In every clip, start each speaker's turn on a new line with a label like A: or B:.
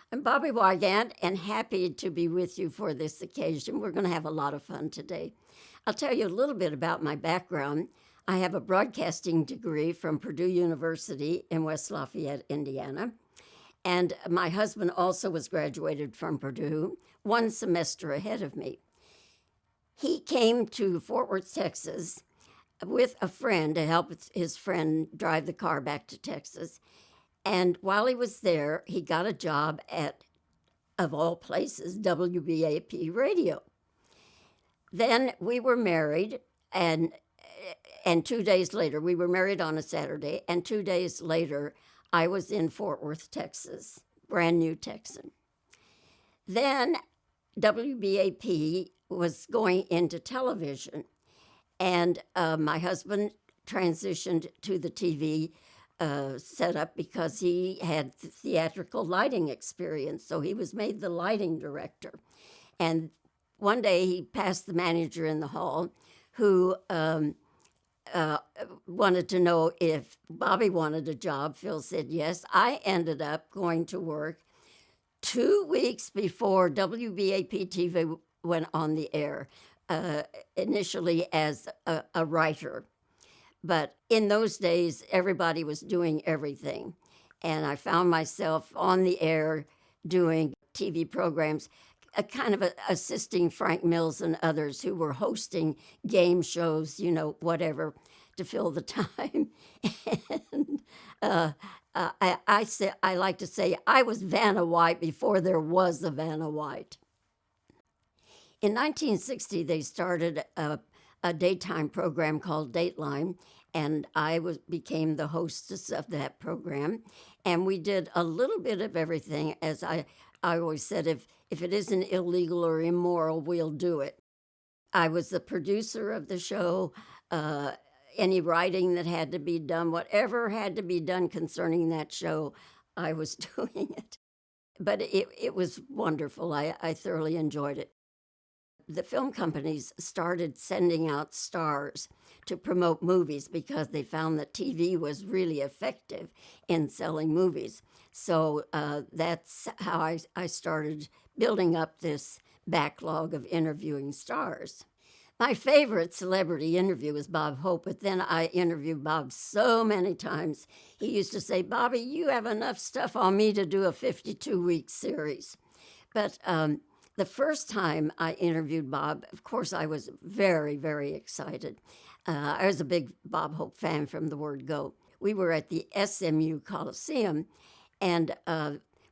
A: I'm Bobbie Wygant and happy to be with you for this occasion. We're going to have a lot of fun today. I'll tell you a little bit about my background. I have a broadcasting degree from Purdue University in West Lafayette, Indiana. And my husband also was graduated from Purdue, one semester ahead of me. He came to Fort Worth, Texas with a friend to help his friend drive the car back to Texas. And while he was there, he got a job at, of all places, WBAP radio. Then we were married, and 2 days later, we were married on a Saturday, and 2 days later, I was in Fort Worth, Texas, brand new Texan. Then WBAP was going into television, and my husband transitioned to the TV setup because he had theatrical lighting experience, so he was made the lighting director. And one day he passed the manager in the hall who wanted to know if Bobbie wanted a job. Phil said yes. I ended up going to work 2 weeks before WBAP TV went on the air, initially as a writer. But in those days, everybody was doing everything. And I found myself on the air doing TV programs, kind of assisting Frank Mills and others who were hosting game shows, whatever, to fill the time. And I like to say I was Vanna White before there was a Vanna White. In 1960, they started a daytime program called Dateline, and I became the hostess of that program. And we did a little bit of everything. As I always said, if it isn't illegal or immoral, we'll do it. I was the producer of the show. Any writing that had to be done, whatever had to be done concerning that show, I was doing it. But it was wonderful. I thoroughly enjoyed it. The film companies started sending out stars to promote movies because they found that TV was really effective in selling movies. So that's how I started building up this backlog of interviewing stars. My favorite celebrity interview was Bob Hope, but then I interviewed Bob so many times. He used to say, "Bobbie, you have enough stuff on me to do a 52-week series." But the first time I interviewed Bob, of course, I was very, very excited. I was a big Bob Hope fan from the word go. We were at the SMU Coliseum, and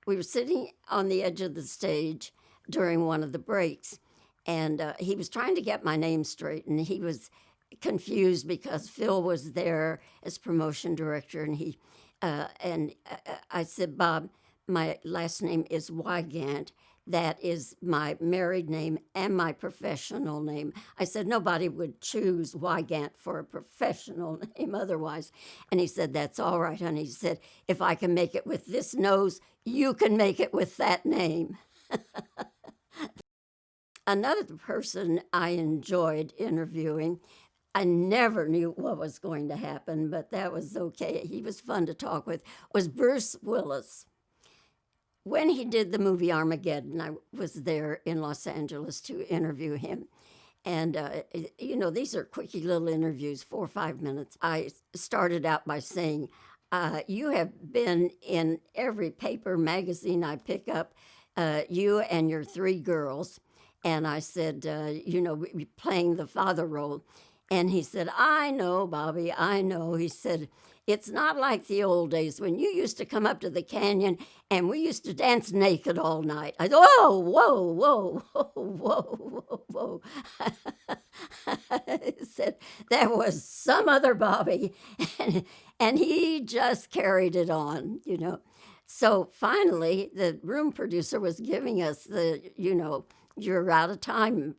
A: we were sitting on the edge of the stage during one of the breaks, and he was trying to get my name straight, and he was confused because Phil was there as promotion director, and I said, "Bob, my last name is Wygant. That is my married name and my professional name." I said, "Nobody would choose Wygant for a professional name otherwise." And he said, "That's all right, honey." He said, "If I can make it with this nose, you can make it with that name." Another person I enjoyed interviewing, I never knew what was going to happen, but that was okay. He was fun to talk with, was Bruce Willis. When he did the movie Armageddon, I was there in Los Angeles to interview him. And, these are quickie little interviews, 4 or 5 minutes. I started out by saying, "You have been in every paper, magazine I pick up, you and your 3 girls." And I said, playing the father role. And he said, "I know, Bobbie, I know." He said, "It's not like the old days when you used to come up to the canyon and we used to dance naked all night." I thought, "Whoa, whoa, whoa, whoa, whoa, whoa." I said, "That was some other Bobbie." And he just carried it on, So finally, the room producer was giving us "You're out of time."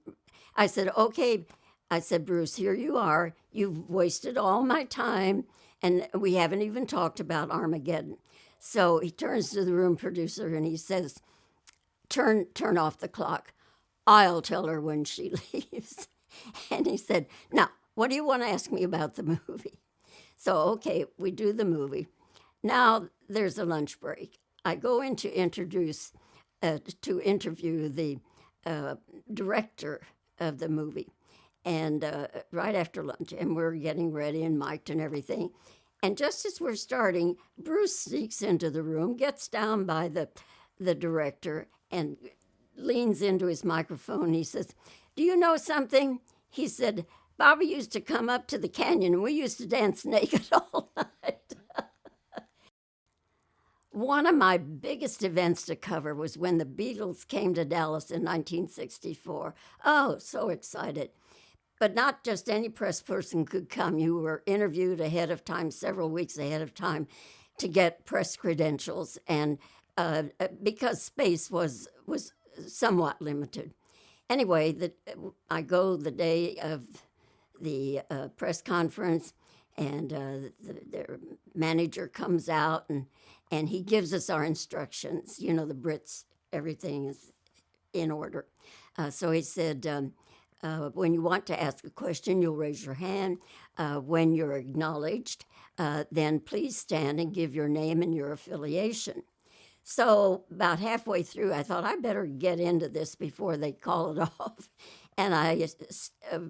A: I said, "Okay." I said, "Bruce, here you are. You've wasted all my time, and we haven't even talked about Armageddon." So he turns to the room producer and he says, turn off the clock. I'll tell her when she leaves." And he said, "Now, what do you want to ask me about the movie?" So, okay, we do the movie. Now there's a lunch break. I go in to introduce to interview the director of the movie, and right after lunch, and we're getting ready and mic'd and everything. And just as we're starting, Bruce sneaks into the room, gets down by the director, and leans into his microphone. He says, "Do you know something?" He said, "Bobbie used to come up to the canyon and we used to dance naked all night." One of my biggest events to cover was when the Beatles came to Dallas in 1964. Oh, so excited. But not just any press person could come. You were interviewed ahead of time, several weeks ahead of time, to get press credentials, and because space was somewhat limited. Anyway, I go the day of the press conference, and their manager comes out, and he gives us our instructions. You know, the Brits, everything is in order. So he said, when you want to ask a question, you'll raise your hand. When you're acknowledged, then please stand and give your name and your affiliation. So about halfway through, I thought I better get into this before they call it off. And I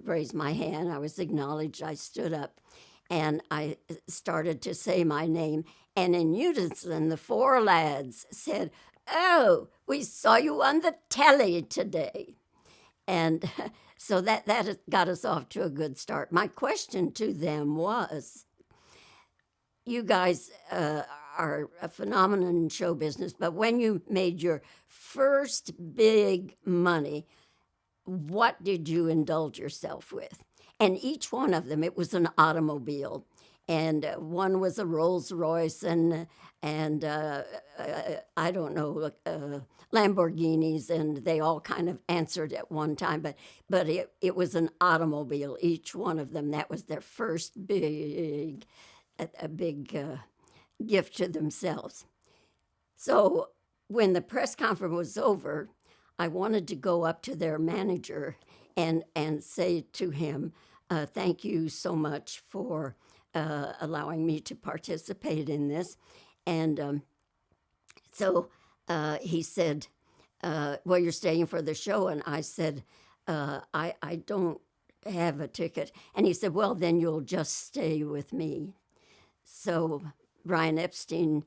A: raised my hand. I was acknowledged. I stood up, and I started to say my name. And in unison, the four lads said, "Oh, we saw you on the telly today." And so that got us off to a good start. My question to them was, you guys are a phenomenon in show business, but when you made your first big money, what did you indulge yourself with? And each one of them, it was an automobile. And one was a Rolls Royce, and I don't know, Lamborghinis, and they all kind of answered at one time. But it was an automobile, each one of them. That was their first big gift to themselves. So when the press conference was over, I wanted to go up to their manager and say to him, "Thank you so much for allowing me to participate in this." And so he said, "Well, you're staying for the show." And I said, I don't have a ticket. And he said, "Well, then you'll just stay with me." So Brian Epstein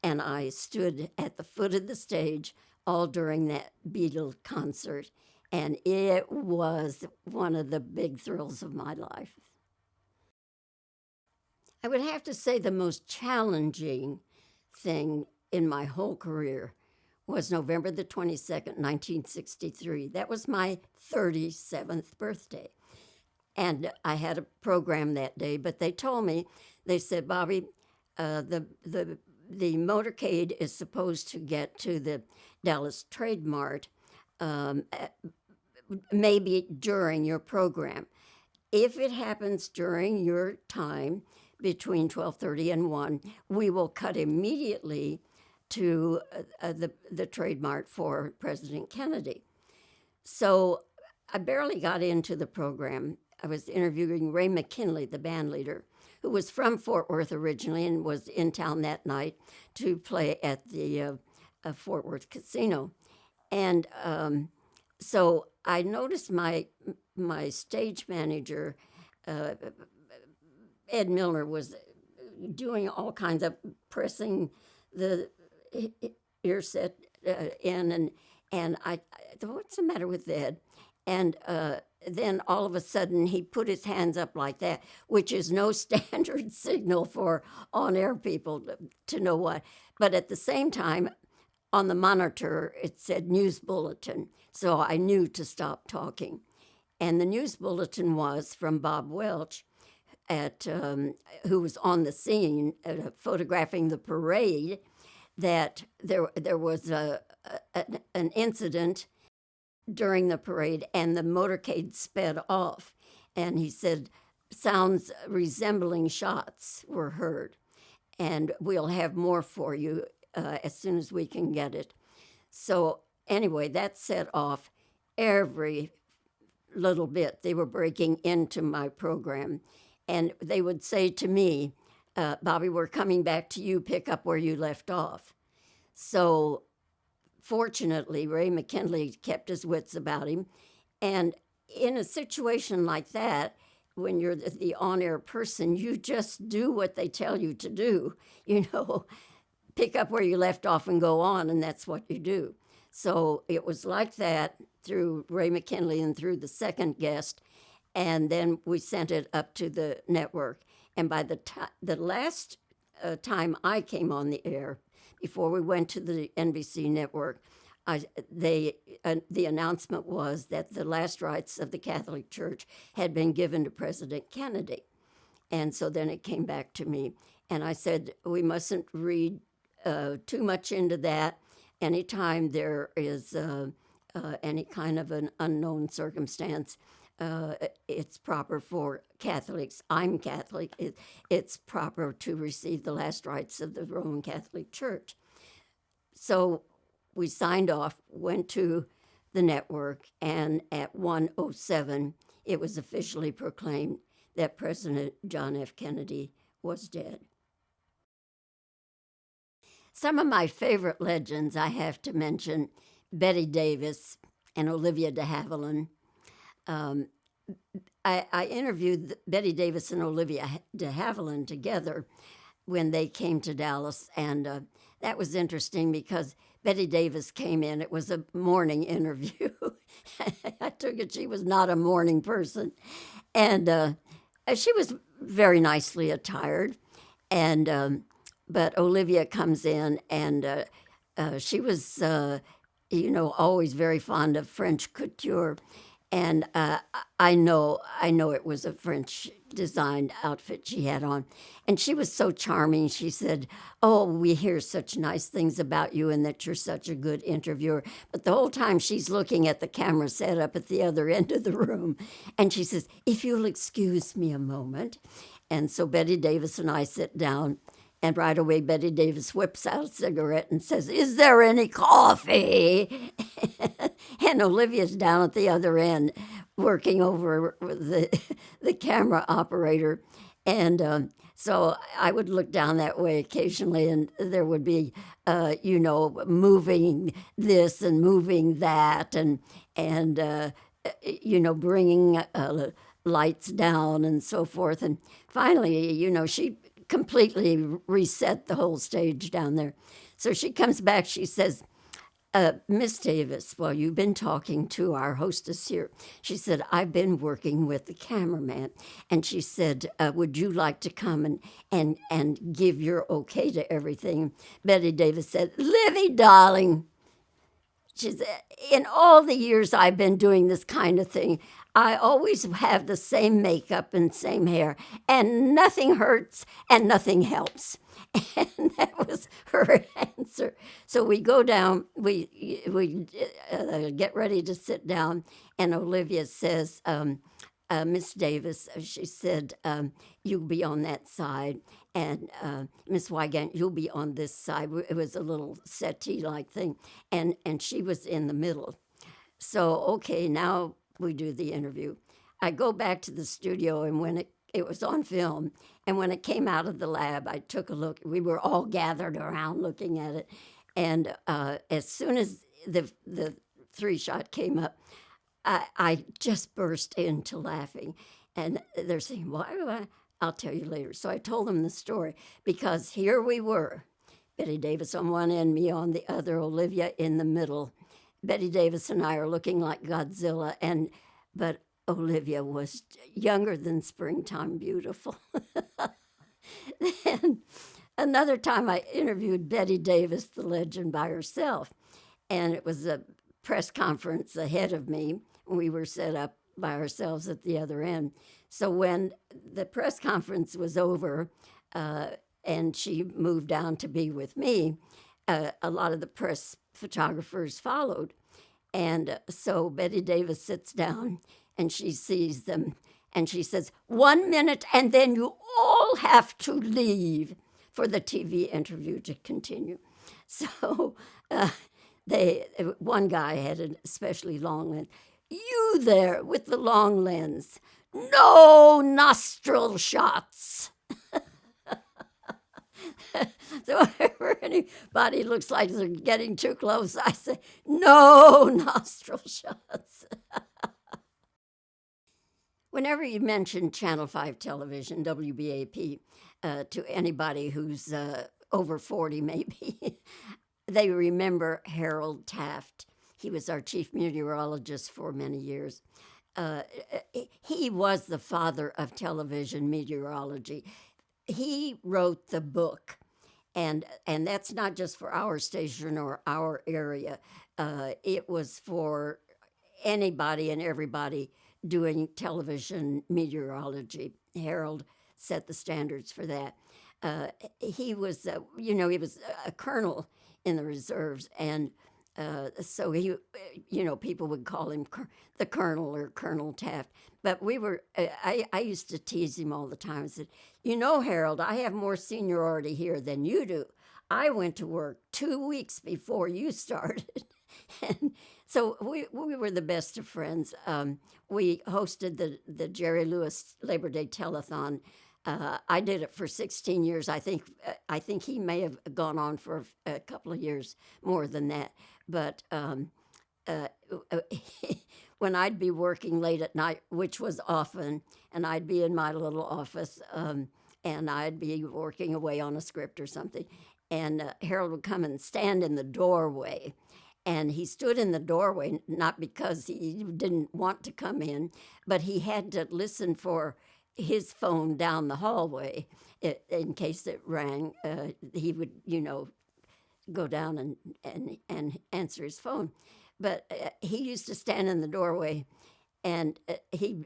A: and I stood at the foot of the stage all during that Beatle concert, and it was one of the big thrills of my life. I would have to say the most challenging thing in my whole career was November the 22nd, 1963. That was my 37th birthday. And I had a program that day, but they told me, they said, "Bobbie, the motorcade is supposed to get to the Dallas Trade Mart maybe during your program. If it happens during your time, between 12:30 and 1, we will cut immediately to the Trade Mart for President Kennedy." So I barely got into the program. I was interviewing Ray McKinley, the band leader, who was from Fort Worth originally and was in town that night to play at the Fort Worth Casino. And so I noticed my stage manager, Ed Milner, was doing all kinds of pressing the ear set in, and I thought, "What's the matter with Ed?" And then all of a sudden he put his hands up like that, which is no standard signal for on-air people to know what. But at the same time, on the monitor, it said news bulletin. So I knew to stop talking. And the news bulletin was from Bob Welch, who was on the scene photographing the parade, that there was an incident during the parade and the motorcade sped off. And he said sounds resembling shots were heard. And we'll have more for you as soon as we can get it. So anyway, that set off every little bit. They were breaking into my program. And they would say to me, "Bobbie, we're coming back to you, pick up where you left off." So fortunately, Ray McKinley kept his wits about him. And in a situation like that, when you're the on-air person, you just do what they tell you to do. You know, pick up where you left off and go on, and that's what you do. So it was like that through Ray McKinley and through the second guest, and then we sent it up to the network. And by the last time I came on the air, before we went to the NBC network, the announcement was that the last rites of the Catholic Church had been given to President Kennedy. And so then it came back to me. And I said, we mustn't read too much into that. Anytime there is any kind of an unknown circumstance, it's proper for Catholics. I'm Catholic. It's proper to receive the last rites of the Roman Catholic Church. So we signed off, went to the network, and at 1:07, it was officially proclaimed that President John F. Kennedy was dead. Some of my favorite legends I have to mention: Bette Davis and Olivia de Havilland. I interviewed Bette Davis and Olivia de Havilland together when they came to Dallas, and that was interesting because Bette Davis came in. It was a morning interview. I took it she was not a morning person. And she was very nicely attired. And but Olivia comes in, and she was, always very fond of French couture. And I know it was a French designed outfit she had on. And she was so charming. She said, "Oh, we hear such nice things about you and that you're such a good interviewer." But the whole time she's looking at the camera set up at the other end of the room. And she says, "If you'll excuse me a moment." And so Bette Davis and I sit down. And right away, Bette Davis whips out a cigarette and says, "Is there any coffee?" And Olivia's down at the other end working over the camera operator. And so I would look down that way occasionally, and there would be, moving this and moving that, and bringing lights down and so forth. And finally, she completely reset the whole stage down there. So she comes back, she says, "Miss Davis, well, you've been talking to our hostess here." She said, "I've been working with the cameraman." And she said, "Would you like to come and give your okay to everything?" Bette Davis said, "Livy, darling," she said, "in all the years I've been doing this kind of thing, I always have the same makeup and same hair, and nothing hurts and nothing helps." And that was her answer. So we go down, we get ready to sit down, and Olivia says, "Miss Davis," she said, "you'll be on that side, and Miss Wygant, you'll be on this side." It was a little settee-like thing, and she was in the middle. So, okay, now we do the interview. I go back to the studio, and when it was on film, and when it came out of the lab, I took a look. We were all gathered around looking at it, and as soon as the 3-shot came up, I just burst into laughing. And they're saying, "Why?" I'll tell you later. So I told them the story, because here we were, Bette Davis on one end, me on the other, Olivia in the middle. Bette Davis and I are looking like Godzilla, but Olivia was younger than springtime beautiful. Then another time I interviewed Bette Davis, the legend, by herself, and it was a press conference ahead of me. We were set up by ourselves at the other end. So when the press conference was over, and she moved down to be with me, a lot of the press photographers followed. And so Bette Davis sits down, and she sees them, and she says, "1 minute, and then you all have to leave for the TV interview to continue." So one guy had an especially long lens. "You there with the long lens, no nostril shots." So we're anybody looks like they're getting too close, I say, no nostril shots. Whenever you mention Channel 5 television, WBAP, to anybody who's over 40 maybe, they remember Harold Taft. He was our chief meteorologist for many years. He was the father of television meteorology. He wrote the book, and that's not just for our station or our area. It was for anybody and everybody doing television meteorology. Harold set the standards for that. He was, he was a colonel in the reserves, and so he, people would call him the Colonel or Colonel Taft. But we were, I used to tease him all the time. I said, Harold, I have more seniority here than you do. I went to work 2 weeks before you started. And so we were the best of friends. We hosted the Jerry Lewis Labor Day Telethon. I did it for 16 years. I think he may have gone on for a couple of years more than that. But when I'd be working late at night, which was often, and I'd be in my little office, and I'd be working away on a script or something, and Harold would come and stand in the doorway. And he stood in the doorway, not because he didn't want to come in, but he had to listen for his phone down the hallway in case it rang. He would, go down and answer his phone. But he used to stand in the doorway, and he'd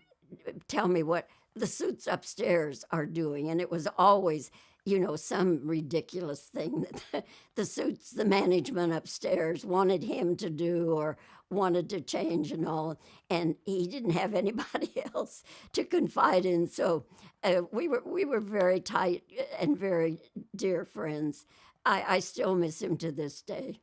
A: tell me what the suits upstairs are doing. And it was always, some ridiculous thing that the suits, the management upstairs wanted him to do or wanted to change and all. And he didn't have anybody else to confide in. So we were very tight and very dear friends. I still miss him to this day.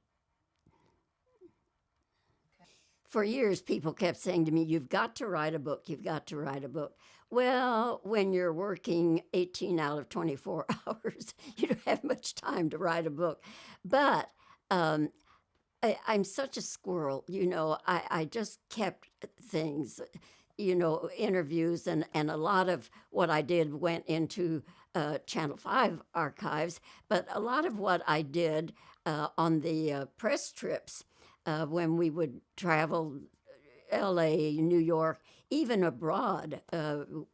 A: For years, people kept saying to me, you've got to write a book, you've got to write a book. Well, when you're working 18 out of 24 hours, you don't have much time to write a book. But I'm such a squirrel, I just kept things, interviews, and a lot of what I did went into Channel 5 archives, but a lot of what I did on the press trips when we would travel LA, New York, even abroad.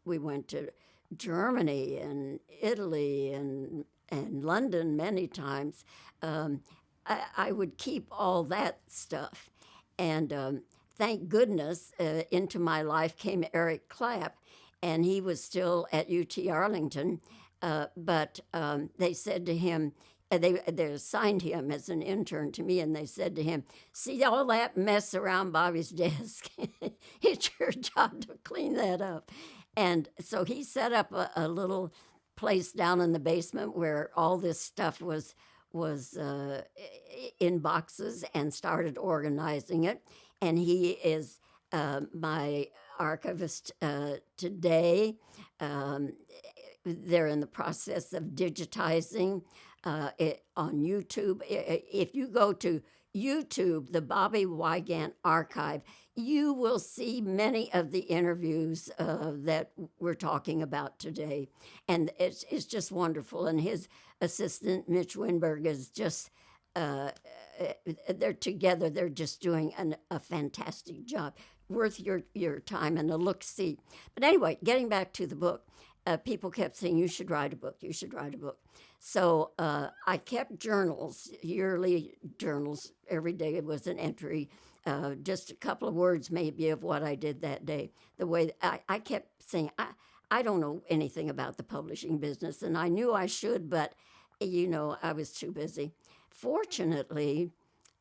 A: We went to Germany and Italy and London many times. I would keep all that stuff. And thank goodness into my life came Eric Clapp, and he was still at UT Arlington. But they said to him, they assigned him as an intern to me, and they said to him, see all that mess around Bobbie's desk? It's your job to clean that up. And so he set up a little place down in the basement where all this stuff was in boxes, and started organizing it. And he is my archivist today. They're in the process of digitizing it on YouTube. If you go to YouTube, the Bobbie Wygant Archive, you will see many of the interviews that we're talking about today. And it's just wonderful. And his assistant, Mitch Winberg, is just, they're together. They're just doing a fantastic job. Worth your time and a look-see. But anyway, getting back to the book, people kept saying, you should write a book, you should write a book. So I kept journals, yearly journals. Every day it was an entry, just a couple of words maybe of what I did that day. The way I kept saying, I don't know anything about the publishing business, and I knew I should, but, I was too busy. Fortunately,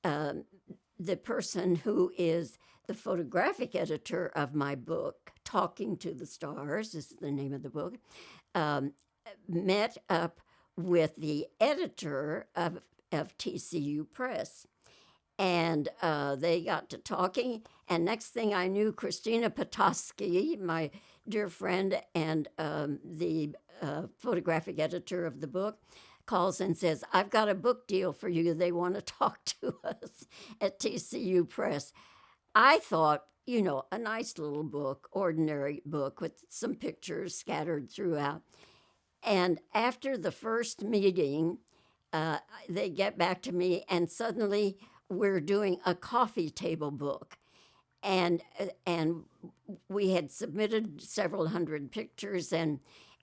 A: the person who is the photographic editor of my book, Talking to the Stars is the name of the book, met up with the editor of TCU Press. And they got to talking, and next thing I knew, Christina Petoskey, my dear friend and the photographic editor of the book, calls and says, "I've got a book deal for you. They want to talk to us at TCU Press." I thought, a nice little book, ordinary book with some pictures scattered throughout. And after the first meeting, they get back to me, and suddenly we're doing a coffee table book. And we had submitted several hundred pictures, and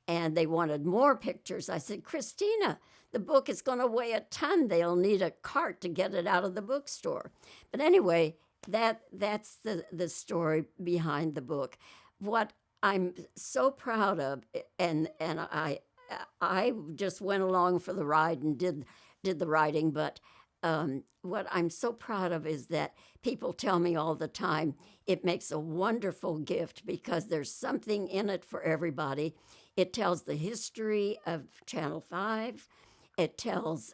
A: they wanted more pictures. I said, "Christina, the book is going to weigh a ton. They'll need a cart to get it out of the bookstore." But anyway, that's the story behind the book. What I'm so proud of, and I just went along for the ride and did the writing, but what I'm so proud of is that people tell me all the time it makes a wonderful gift because there's something in it for everybody. It tells the history of Channel 5. It tells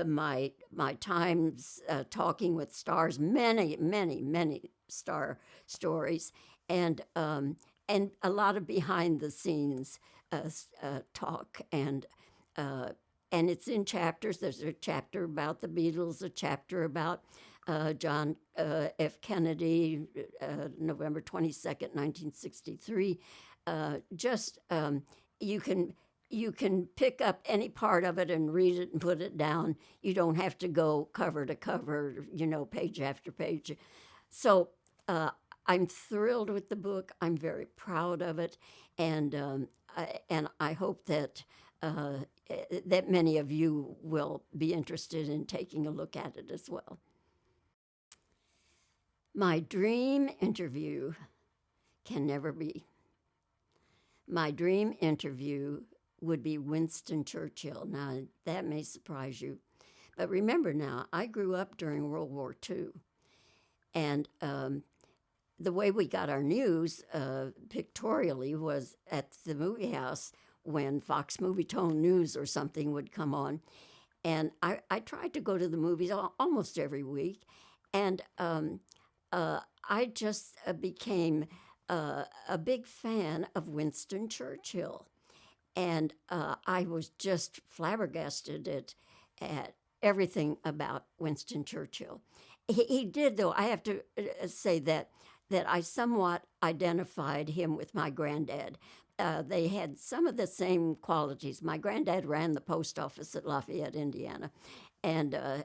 A: my times talking with stars, many star stories, and a lot of behind the scenes talk, and it's in chapters. There's a chapter about the Beatles, a chapter about John F. Kennedy, November 22nd, 1963. You can pick up any part of it and read it and put it down. You don't have to go cover to cover, page after page. So I'm thrilled with the book. I'm very proud of it, and I hope that that many of you will be interested in taking a look at it as well. My dream interview can never be. My dream interview would be Winston Churchill. Now, that may surprise you. But remember now, I grew up during World War II. And the way we got our news pictorially was at the movie house when Fox Movietone News or something would come on. And I tried to go to the movies almost every week. And I just became a big fan of Winston Churchill. And I was just flabbergasted at everything about Winston Churchill. He did, though, I have to say that I somewhat identified him with my granddad. They had some of the same qualities. My granddad ran the post office at Lafayette, Indiana. And,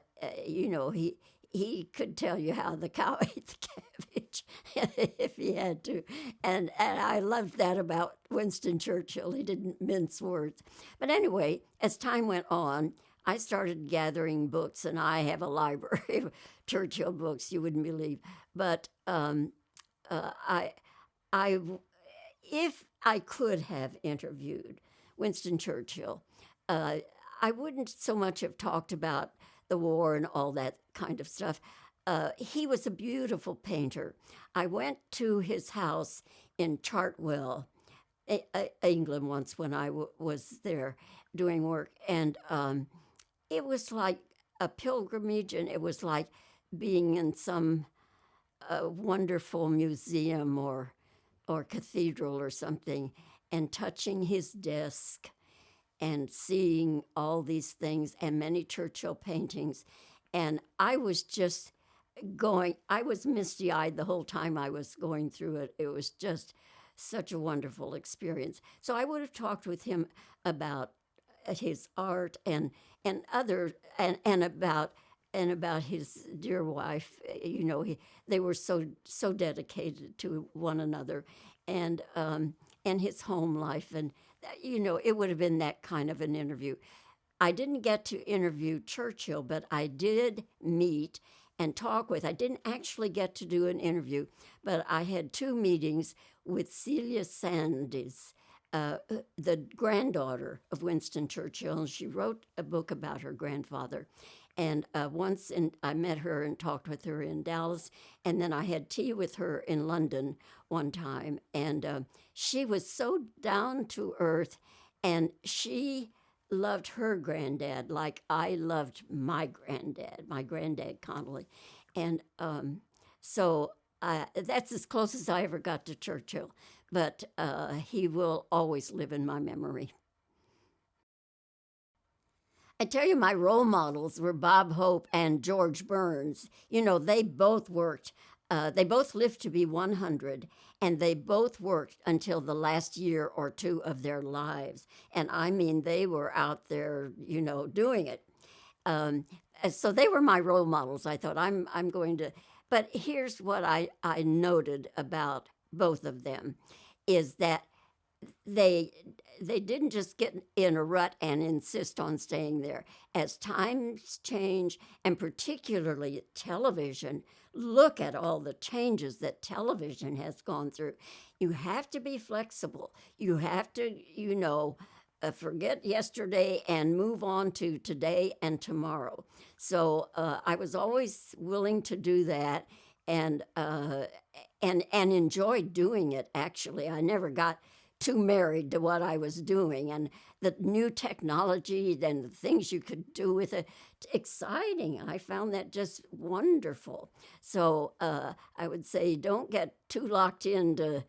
A: he could tell you how the cow ate the cabbage if he had to. And I loved that about Winston Churchill. He didn't mince words. But anyway, as time went on, I started gathering books, and I have a library of Churchill books you wouldn't believe. But if I could have interviewed Winston Churchill, I wouldn't so much have talked about the war and all that kind of stuff. He was a beautiful painter. I went to his house in Chartwell, England, once when I was there doing work, and it was like a pilgrimage, and it was like being in some wonderful museum or cathedral or something, and touching his desk and seeing all these things and many Churchill paintings. And I was just I was misty-eyed the whole time I was going through it. It was just such a wonderful experience. So I would have talked with him about his art and about his dear wife. They were so dedicated to one another, and his home life, and it would have been that kind of an interview. I didn't get to interview Churchill, but I did meet and talk with. I didn't actually get to do an interview, but I had 2 meetings with Celia Sandys, the granddaughter of Winston Churchill, and she wrote a book about her grandfather. And I met her and talked with her in Dallas, and then I had tea with her in London one time, and she was so down to earth, and she loved her granddad like I loved my granddad Connolly. And so that's as close as I ever got to Churchill, but he will always live in my memory. I tell you, my role models were Bob Hope and George Burns. You know, they both worked. They both lived to be 100, and they both worked until the last year or two of their lives. And I mean, they were out there, you know, doing it. Um, so they were my role models. I thought I'm going to. But here's what I noted about both of them, is that they they didn't just get in a rut and insist on staying there. As times change, and particularly television, look at all the changes that television has gone through. You have to be flexible. You have to, you know, forget yesterday and move on to today and tomorrow. So I was always willing to do that, and and enjoyed doing it. Actually, I never got too married to what I was doing, and the new technology and the things you could do with it, exciting. I found that just wonderful. So I would say don't get too locked into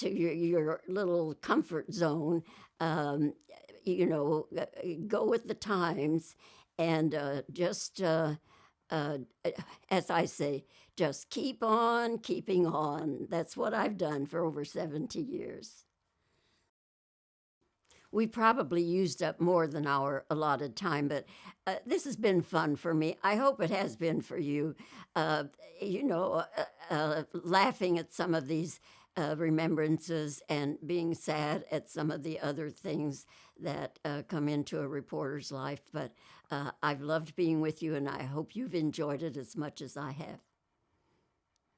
A: your little comfort zone. Um, you know, go with the times, and just as I say, just keep on keeping on. That's what I've done for over 70 years. We probably used up more than our allotted time, but this has been fun for me. I hope it has been for you. Uh, you know, laughing at some of these remembrances and being sad at some of the other things that come into a reporter's life. But I've loved being with you, and I hope you've enjoyed it as much as I have.